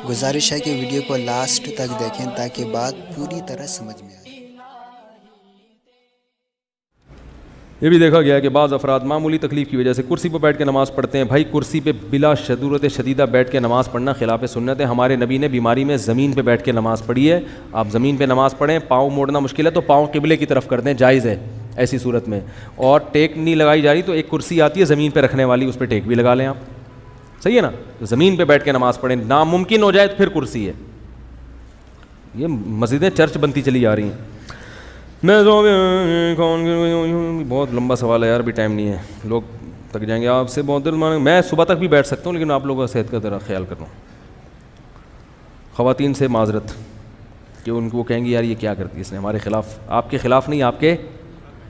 گزارش ہے کہ ویڈیو کو لاسٹ تک دیکھیں تاکہ بات پوری طرح سمجھ میں آئے۔ یہ بھی دیکھا گیا ہے کہ بعض افراد معمولی تکلیف کی وجہ سے کرسی پر بیٹھ کے نماز پڑھتے ہیں۔ بھائی کرسی پہ بلا ضرورت شدیدہ بیٹھ کے نماز پڑھنا خلاف سنت ہے۔ ہمارے نبی نے بیماری میں زمین پہ بیٹھ کے نماز پڑھی ہے۔ آپ زمین پہ نماز پڑھیں، پاؤں موڑنا مشکل ہے تو پاؤں قبلے کی طرف کر دیں، جائز ہے ایسی صورت میں۔ اور ٹیک نہیں لگائی جا رہی تو ایک کرسی آتی ہے زمین پہ رکھنے والی، اس پہ ٹیک بھی لگا لیں آپ، صحیح ہے نا؟ زمین پہ بیٹھ کے نماز پڑھیں، ناممکن ہو جائے تو پھر کرسی ہے۔ یہ مسجدیں چرچ بنتی چلی جا رہی ہیں۔ بہت لمبا سوال ہے یار، بھی ٹائم نہیں ہے، لوگ تک جائیں گے آپ سے بہت دیر مانیں۔ میں صبح تک بھی بیٹھ سکتا ہوں لیکن آپ لوگوں کا صحت کا ذرا خیال کر رہا ہوں۔ خواتین سے معذرت کہ ان کو کہیں گے یار یہ کیا کرتی ہے اس نے ہمارے خلاف، آپ کے خلاف نہیں، آپ کے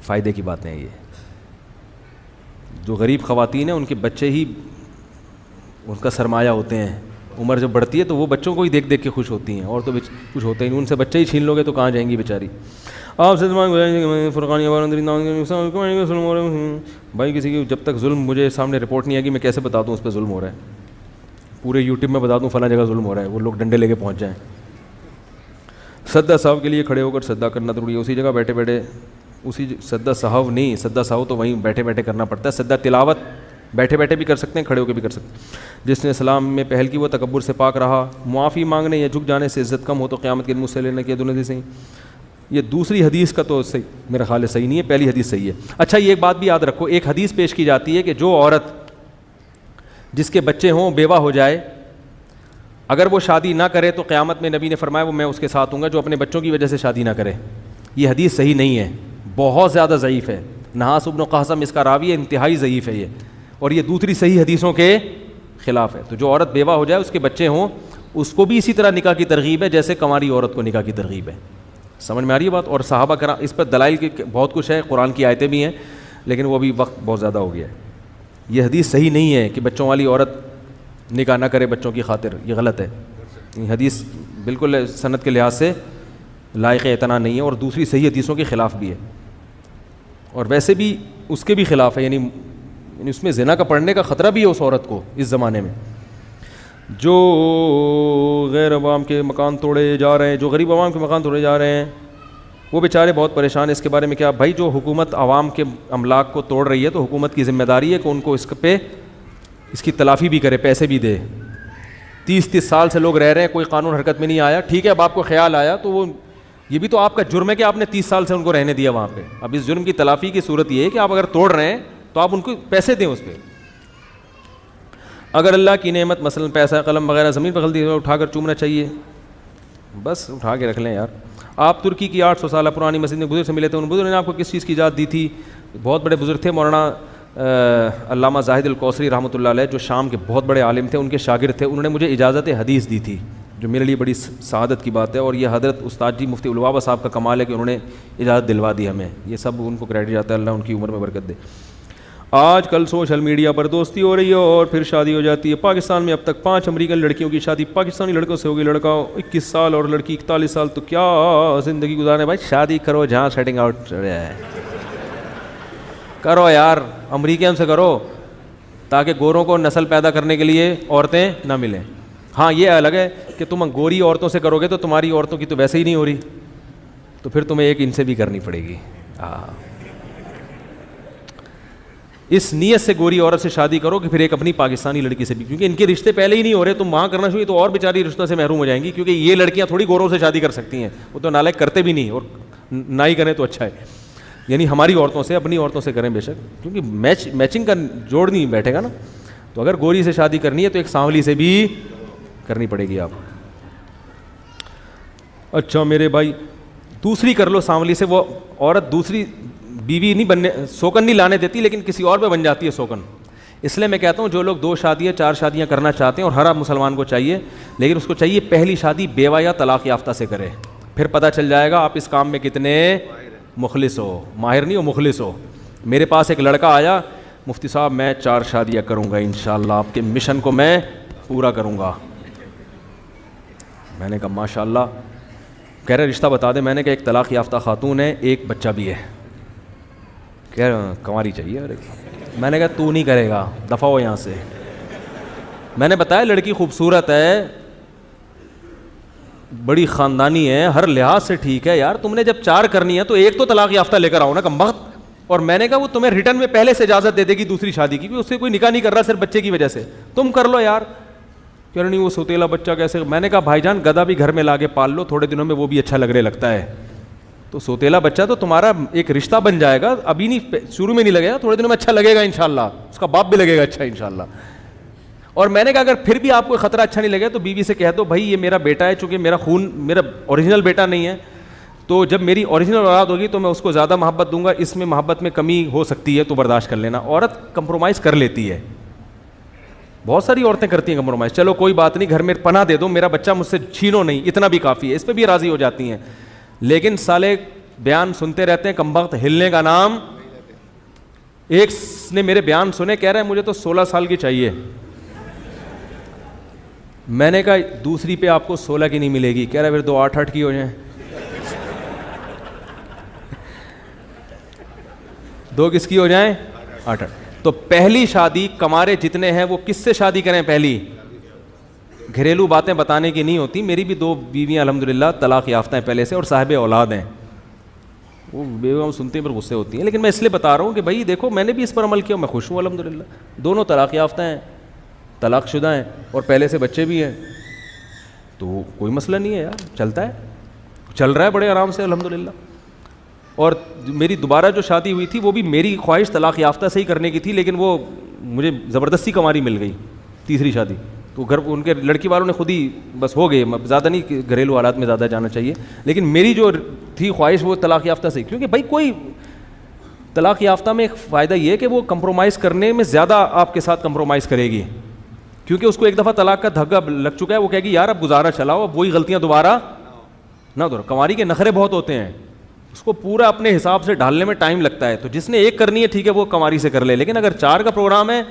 فائدے کی باتیں ہیں۔ یہ جو غریب خواتین ہیں ان کے بچے ہی ان کا سرمایہ ہوتے ہیں۔ عمر جب بڑھتی ہے تو وہ بچوں کو ہی دیکھ دیکھ کے خوش ہوتی ہیں، اور تو کچھ ہوتا ہی نہیں، ان سے بچے ہی چھین لو گے تو کہاں جائیں گی بیچاری۔ آپ سے بھائی کسی کی جب تک ظلم مجھے سامنے رپورٹ نہیں آئے گی میں کیسے بتا دوں اس پہ ظلم ہو رہا ہے؟ پورے یوٹیوب میں بتا دوں فلاں جگہ ظلم ہو رہا ہے، وہ لوگ ڈنڈے لے کے پہنچ جائیں۔ سجدہ صاحب کے لیے کھڑے ہو کر سجدہ کرنا ضروری ہے، اسی جگہ بیٹھے بیٹھے، اسی سجدہ صاحب نہیں، سجدہ صاحب تو وہیں بیٹھے بیٹھے کرنا پڑتا ہے۔ سجدہ تلاوت بیٹھے بیٹھے بھی کر سکتے ہیں، کھڑے ہو کے بھی کر سکتے ہیں۔ جس نے اسلام میں پہل کی وہ تکبر سے پاک رہا، معافی مانگنے یا جھک جانے سے عزت کم ہو تو قیامت کے دن مجھ سے لینا کیا دونوں سے۔ یہ دوسری حدیث کا تو صحیح میرا خیال ہے صحیح نہیں ہے، پہلی حدیث صحیح ہے۔ اچھا یہ ایک بات بھی یاد رکھو، ایک حدیث پیش کی جاتی ہے کہ جو عورت جس کے بچے ہوں بیوہ ہو جائے، اگر وہ شادی نہ کرے تو قیامت میں نبی نے فرمایا وہ میں اس کے ساتھ ہوں گا جو اپنے بچوں کی وجہ سے شادی نہ کرے۔ یہ حدیث صحیح نہیں ہے، بہت زیادہ ضعیف ہے۔ نحاس بن قاسم اس کا راوی ہے، انتہائی ضعیف ہے یہ، اور یہ دوسری صحیح حدیثوں کے خلاف ہے۔ تو جو عورت بیوہ ہو جائے اس کے بچے ہوں، اس کو بھی اسی طرح نکاح کی ترغیب ہے جیسے کنواری عورت کو نکاح کی ترغیب ہے۔ سمجھ میں آ رہی ہے بات؟ اور صحابہ کرام اس پر دلائل کی بہت کچھ ہے، قرآن کی آیتیں بھی ہیں، لیکن وہ بھی وقت بہت زیادہ ہو گیا ہے۔ یہ حدیث صحیح نہیں ہے کہ بچوں والی عورت نکاح نہ کرے بچوں کی خاطر، یہ غلط ہے۔ یہ حدیث بالکل سند کے لحاظ سے لائق اعتنا نہیں ہے، اور دوسری صحیح حدیثوں کے خلاف بھی ہے، اور ویسے بھی اس کے بھی خلاف ہے، یعنی اس میں زنا کا پڑھنے کا خطرہ بھی ہے اس عورت کو اس زمانے میں۔ جو غیر عوام کے مکان توڑے جا رہے ہیں، جو غریب عوام کے مکان توڑے جا رہے ہیں وہ بیچارے بہت پریشان ہیں، اس کے بارے میں کیا؟ بھائی جو حکومت عوام کے املاک کو توڑ رہی ہے تو حکومت کی ذمہ داری ہے کہ ان کو اس پہ اس کی تلافی بھی کرے، پیسے بھی دے۔ 30 سال سے لوگ رہ رہے ہیں، کوئی قانون حرکت میں نہیں آیا، ٹھیک ہے اب آپ کو خیال آیا تو وہ یہ بھی تو آپ کا جرم ہے کہ آپ نے 30 سال سے ان کو رہنے دیا وہاں پہ۔ اب اس جرم کی تلافی کی صورت یہ ہے کہ آپ اگر توڑ رہے ہیں تو آپ ان کو پیسے دیں اس پہ۔ اگر اللہ کی نعمت مثلا پیسہ قلم وغیرہ زمین پر غلطی ہے اٹھا کر چومنا چاہیے، بس اٹھا کے رکھ لیں یار۔ آپ ترکی کی 800 سالہ پرانی مسجد میں بزرگ سے ملے تھے، ان بزرگ نے آپ کو کس چیز کی اجازت دی تھی؟ بہت بڑے بزرگ تھے، مولانا علامہ زاہد الکوثری رحمۃ اللہ علیہ، جو شام کے بہت بڑے عالم تھے، ان کے شاگرد تھے، انہوں نے مجھے اجازت حدیث دی تھی، جو میرے لیے بڑی سعادت کی بات ہے۔ اور یہ حضرت استاد جی مفتی الوابا صاحب کا کمال ہے کہ انہوں نے اجازت دلوا دی ہمیں، یہ سب ان کو کریڈٹ جاتا ہے، اللہ ان کی عمر میں برکت دے۔ آج کل سوشل میڈیا پر دوستی ہو رہی ہے اور پھر شادی ہو جاتی ہے۔ پاکستان میں اب تک 5 امریکن لڑکیوں کی شادی پاکستانی لڑکوں سے ہوگی، لڑکا 21 سال اور لڑکی 41 سال، تو کیا زندگی گزارے بھائی؟ شادی کرو جہاں سیٹنگ آؤٹ ہے، کرو یار، امریکن سے کرو تاکہ گوروں کو نسل پیدا کرنے کے لیے عورتیں نہ ملیں۔ ہاں یہ الگ ہے کہ تم گوری عورتوں سے کرو گے تو تمہاری عورتوں کی تو ویسے ہی نہیں ہو رہی، تو پھر تمہیں ایک ان سے بھی کرنی پڑے گی۔ اس نیت سے گوری عورت سے شادی کرو کہ پھر ایک اپنی پاکستانی لڑکی سے بھی، کیونکہ ان کے رشتے پہلے ہی نہیں ہو رہے، تم وہاں کرنا شروع تو اور بیچاری رشتوں سے محروم ہو جائیں گی، کیونکہ یہ لڑکیاں تھوڑی گوروں سے شادی کر سکتی ہیں، وہ تو نالائق کرتے بھی نہیں، اور نہ ہی کریں تو اچھا ہے۔ یعنی ہماری عورتوں سے، اپنی عورتوں سے کریں بے شک، کیونکہ میچنگ کا جوڑ نہیں بیٹھے گا نا۔ تو اگر گوری سے شادی کرنی ہے تو ایک سانولی سے بھی کرنی پڑے گی آپ۔ اچھا میرے بھائی دوسری کر لو سانولی سے، وہ عورت دوسری بیوی نہیں بننے، سوکن نہیں لانے دیتی، لیکن کسی اور پہ بن جاتی ہے سوکن۔ اس لیے میں کہتا ہوں جو لوگ 2 شادیاں 4 شادیاں کرنا چاہتے ہیں، اور ہر مسلمان کو چاہیے، لیکن اس کو چاہیے پہلی شادی بیوہ یا طلاق یافتہ سے کرے، پھر پتہ چل جائے گا آپ اس کام میں کتنے مخلص ہو، ماہر نہیں ہو، مخلص ہو۔ میرے پاس ایک لڑکا آیا، مفتی صاحب میں 4 شادیاں کروں گا انشاءاللہ، آپ کے مشن کو میں پورا کروں گا۔ میں نے کہا ماشاءاللہ، کہہ رہے رشتہ بتا دیں، میں نے کہا ایک طلاق یافتہ خاتون ہے، ایک بچہ بھی ہے، کہہ رہے کنواری چاہیے۔ میں نے کہا تو نہیں کرے گا، دفع ہو یہاں سے۔ میں نے بتایا لڑکی خوبصورت ہے, بڑی خاندانی ہے, ہر لحاظ سے ٹھیک ہے, یار تم نے جب 4 کرنی ہے تو ایک تو طلاق یافتہ لے کر آؤ نا کمبخت. اور میں نے کہا وہ تمہیں ریٹرن میں پہلے سے اجازت دے دے گی دوسری شادی کی, اس سے کوئی نکاح نہیں کر رہا صرف بچے کی وجہ سے, تم کر لو یار. کہہ رہے نہیں وہ سوتیلا بچہ کیسے. میں نے کہا بھائی جان گدھا بھی گھر میں لا کے پال لو, تھوڑے دنوں میں وہ بھی اچھا لگنے لگتا ہے. تو سوتیلا بچہ تو تمہارا ایک رشتہ بن جائے گا, ابھی نہیں, شروع میں نہیں لگے گا, تھوڑے دنوں میں اچھا لگے گا انشاءاللہ, اس کا باپ بھی لگے گا اچھا انشاءاللہ. اور میں نے کہا اگر پھر بھی آپ کو خطرہ اچھا نہیں لگے تو بیوی سے کہہ دو بھائی یہ میرا بیٹا ہے, چونکہ میرا خون میرا اوریجنل بیٹا نہیں ہے, تو جب میری اوریجنل اولاد ہوگی تو میں اس کو زیادہ محبت دوں گا, اس میں محبت میں کمی ہو سکتی ہے تو برداشت کر لینا. عورت کمپرومائز کر لیتی ہے, بہت ساری عورتیں کرتی ہیں کمپرومائز, چلو کوئی بات نہیں گھر میں پناہ دے دو, میرا بچہ مجھ سے چھینو نہیں, اتنا بھی کافی ہے, اس پہ بھی راضی ہو جاتی ہیں. لیکن سالے بیان سنتے رہتے ہیں کمبخت, ہلنے کا نام. ایک نے میرے بیان سنے, کہہ رہے ہیں مجھے تو 16 سال کی چاہیے. میں نے کہا دوسری پہ آپ کو 16 کی نہیں ملے گی. کہہ رہا ہے پھر 2 8 کی ہو جائیں. 2 کس کی ہو جائیں 8. تو پہلی شادی کمارے جتنے ہیں وہ کس سے شادی کریں؟ پہلی گھریلو باتیں بتانے کی نہیں ہوتی. میری بھی 2 بیویاں الحمدللہ طلاق یافتہ ہیں پہلے سے اور صاحب اولاد ہیں. وہ بیویاں سنتے ہیں پر غصے ہوتی ہیں, لیکن میں اس لیے بتا رہا ہوں کہ بھائی دیکھو میں نے بھی اس پر عمل کیا, میں خوش ہوں الحمدللہ. دونوں طلاق یافتہ ہیں, طلاق شدہ ہیں اور پہلے سے بچے بھی ہیں, تو کوئی مسئلہ نہیں ہے یار, چلتا ہے, چل رہا ہے بڑے آرام سے الحمدللہ. اور میری دوبارہ جو شادی ہوئی تھی وہ بھی میری خواہش طلاق یافتہ سے ہی کرنے کی تھی, لیکن وہ مجھے زبردستی کماری مل گئی تیسری شادی. تو گھر ان کے لڑکی والوں نے خود ہی بس ہو گئے, زیادہ نہیں گھریلو حالات میں زیادہ جانا چاہیے, لیکن میری جو تھی خواہش وہ طلاق یافتہ سے. کیونکہ بھائی کوئی طلاق یافتہ میں ایک فائدہ یہ ہے کہ وہ کمپرومائز کرنے میں زیادہ آپ کے ساتھ کمپرومائز کرے گی, کیونکہ اس کو ایک دفعہ طلاق کا دھگا لگ چکا ہے. وہ کہے گی یار اب گزارا چلاؤ, اب وہی غلطیاں دوبارہ نہ دو. کنواری کے نخرے بہت ہوتے ہیں, اس کو پورا اپنے حساب سے ڈھالنے میں ٹائم لگتا ہے. تو جس نے ایک کرنی ہے ٹھیک ہے وہ کنواری سے کر لے, لیکن اگر 4 کا پروگرام ہے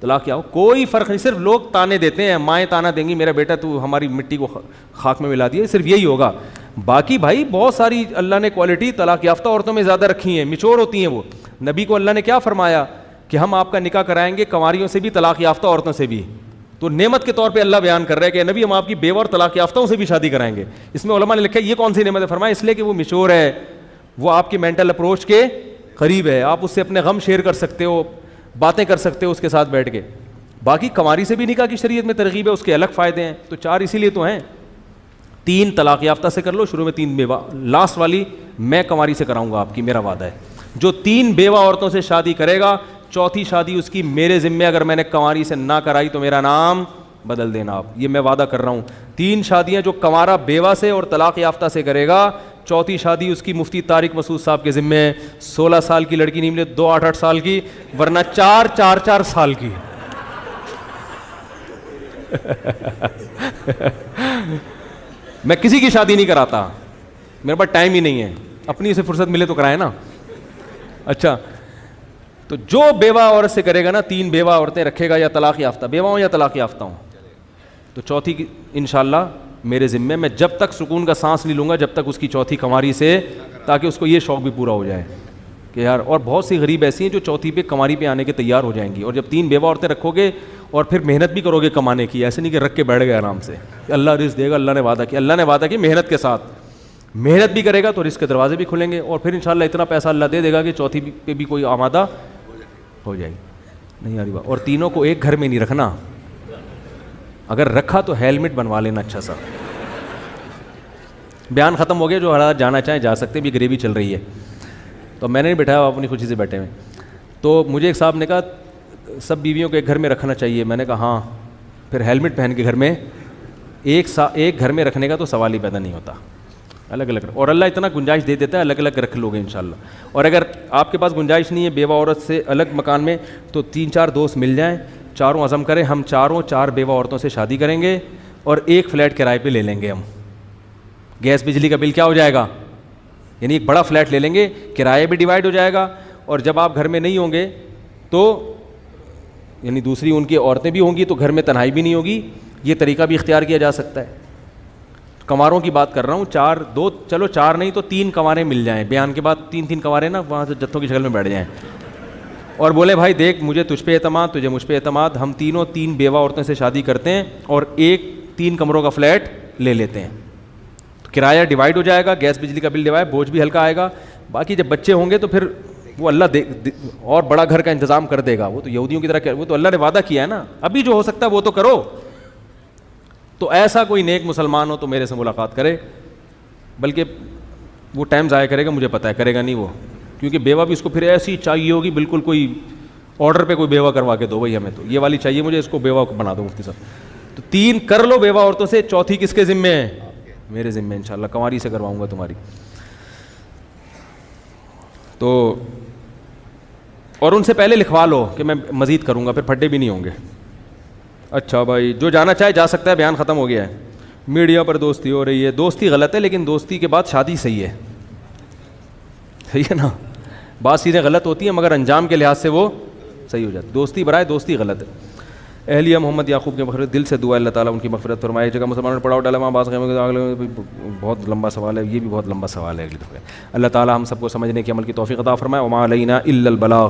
طلاق کیا ہو کوئی فرق نہیں. صرف لوگ تانے دیتے ہیں, مائیں تانا دیں گی میرا بیٹا تو ہماری مٹی کو خاک میں ملا دیا, صرف یہی ہوگا. باقی بھائی بہت ساری اللہ نے کوالٹی طلاق یافتہ عورتوں میں زیادہ رکھی ہیں, میچور ہوتی ہیں وہ. نبی کو اللہ نے کیا فرمایا کہ ہم آپ کا نکاح کرائیں گے کنواریوں سے بھی طلاق یافتہ عورتوں سے بھی. تو نعمت کے طور پہ اللہ بیان کر رہا ہے کہ نبی ہم آپ کی بیوہ اور طلاق یافتوں سے بھی شادی کرائیں گے. اس میں علماء نے لکھا ہے یہ کون سی نعمت ہے, فرمایا اس لیے کہ وہ میچور ہے, وہ آپ کی مینٹل اپروچ کے قریب ہے, آپ اس سے اپنے غم شیئر کر سکتے ہو, باتیں کر سکتے ہو اس کے ساتھ بیٹھ کے. باقی کنواری سے بھی نکاح کی شریعت میں ترغیب ہے, اس کے الگ فائدے ہیں. تو 4 اسی لیے تو ہیں. 3 طلاق یافتہ سے کر لو, شروع میں 3 بیوہ, لاسٹ والی میں کنواری سے کراؤں گا آپ کی, میرا وعدہ ہے. جو 3 بیوہ عورتوں سے شادی کرے گا, چوتھی شادی اس کی میرے ذمے, اگر میں نے کنواری سے نہ کرائی تو میرا نام بدل دینا آپ, یہ میں وعدہ کر رہا ہوں. 3 شادیاں جو کنوارا بیوہ سے اور طلاق یافتہ سے کرے گا, چوتھی شادی اس کی مفتی طارق مسعود صاحب کے ذمے ہے. 16 سال کی لڑکی نہیں ملے, 2 8 8 سال کی, ورنہ 4 سال کی. میں کسی کی شادی نہیں کراتا, میرے پاس ٹائم ہی نہیں ہے, اپنی سے فرصت ملے تو کرائے نا. اچھا تو جو بیوہ عورت سے کرے گا نا, 3 بیوہ عورتیں رکھے گا, یا طلاق یافتہ بیوہ ہوں یا طلاق یافتہ ہوں, تو چوتھی کی انشاءاللہ میرے ذمے, میں جب تک سکون کا سانس نہیں لوں گا جب تک اس کی چوتھی کنواری سے, تاکہ اس کو یہ شوق بھی پورا ہو جائے کہ یار. اور بہت سی غریب ایسی ہیں جو چوتھی پہ کنواری پہ آنے کے تیار ہو جائیں گی. اور جب 3 بیوہ عورتیں رکھو گے اور پھر محنت بھی کرو گے کمانے کی, ایسے نہیں کہ رکھ کے بیٹھ گئے آرام سے کہ اللہ رزق دے گا, اللہ نے وعدہ کیا, اللہ نے وعدہ کی محنت کے ساتھ. محنت بھی کرے گا تو رزق کے دروازے بھی کھلیں گے, اور پھر انشاءاللہ اتنا پیسہ اللہ دے دے گا کہ چوتھی پہ بھی کوئی آمادہ ہو جائے گی. نہیں آ رہی بات. اور تینوں کو ایک گھر میں نہیں رکھنا, اگر رکھا تو ہیلمٹ بنوا لینا اچھا سا. بیان ختم ہو گیا, جو حالات جانا چاہیں جا سکتے, بھی گریوی چل رہی ہے تو میں نے نہیں بٹھایا, اپنی خوشی سے بیٹھے ہوئے. تو مجھے ایک صاحب نے کہا سب بیویوں کو ایک گھر میں رکھنا چاہیے. میں نے کہا ہاں, پھر ہیلمٹ پہن کے گھر میں ایک گھر میں رکھنے کا تو سوال ہی پیدا نہیں ہوتا, الگ الگ. اور اللہ اتنا گنجائش دے دیتا ہے, الگ الگ رکھ لو گے انشاءاللہ. اور اگر آپ کے پاس گنجائش نہیں ہے بیوہ عورت سے الگ مکان میں, تو 3 4 دوست مل جائیں, چاروں عزم کریں ہم 4 بیوہ عورتوں سے شادی کریں گے اور ایک فلیٹ کرائے پہ لے لیں گے. ہم گیس بجلی کا بل کیا ہو جائے گا, یعنی ایک بڑا فلیٹ لے لیں گے, کرایہ بھی ڈیوائڈ ہو جائے گا, اور جب آپ گھر میں نہیں ہوں گے تو یعنی دوسری ان کی عورتیں بھی ہوں گی تو گھر میں تنہائی بھی نہیں ہوگی. یہ طریقہ بھی اختیار کیا جا سکتا ہے. کنواروں کی بات کر رہا ہوں, 2 چلو 4 نہیں تو 3 کنواریں مل جائیں, بیان کے بعد 3 کنواریں نا وہاں سے جتھوں کی شکل میں بیٹھ جائیں. اور بولے بھائی دیکھ مجھے تجھ پہ اعتماد, تجھے مجھ پہ اعتماد, ہم تینوں 3 بیوہ عورتوں سے شادی کرتے ہیں اور ایک 3 کمروں کا فلیٹ لے لیتے ہیں, تو کرایہ ڈیوائڈ ہو جائے گا, گیس بجلی کا بل ڈیوائڈ, بوجھ بھی ہلکا آئے گا. باقی جب بچے ہوں گے تو پھر وہ اللہ اور بڑا گھر کا انتظام کر دے گا. وہ تو یہودیوں کی طرح, وہ تو اللہ نے وعدہ کیا ہے نا, ابھی جو ہو سکتا ہے وہ تو کرو. تو ایسا کوئی نیک مسلمان ہو تو میرے سے ملاقات کرے, بلکہ وہ ٹائم ضائع کرے گا مجھے پتہ ہے, کرے گا نہیں وہ, کیونکہ بیوہ بھی اس کو پھر ایسی چاہیے ہوگی بالکل کوئی آرڈر پہ کوئی بیوہ کروا کے دو بھائی ہمیں تو یہ والی چاہیے مجھے, اس کو بیوہ بنا دو مفتی صاحب. تو 3 کر لو بیوہ عورتوں سے, چوتھی کس کے ذمے ہے؟ میرے ذمے انشاءاللہ, کنواری سے کرواؤں گا تمہاری. تو اور ان سے پہلے لکھوا لو کہ میں مزید کروں گا, پھر پھڈے بھی نہیں ہوں گے. اچھا بھائی جو جانا چاہے جا سکتا ہے, بیان ختم ہو گیا ہے. میڈیا پر دوستی ہو رہی ہے, دوستی غلط ہے لیکن دوستی کے بعد شادی صحیح ہے, صحیح ہے نا. بعض چیزیں غلط ہوتی ہیں مگر انجام کے لحاظ سے وہ صحیح ہو جاتی. دوستی برائے دوستی غلط ہے. اہلیہ محمد یعقوب کے مغفرت, دل سے دعا اللہ تعالیٰ ان کی مغفرت فرمائے. جگہ مسلمانوں نے پڑاؤ ڈالا وہاں بعض بہت لمبا سوال ہے, یہ بھی بہت لمبا سوال ہے. اللہ تعالیٰ ہم سب کو سمجھنے کی عمل کی توفیق عطا فرمائے. وما علینا الا البلاغ.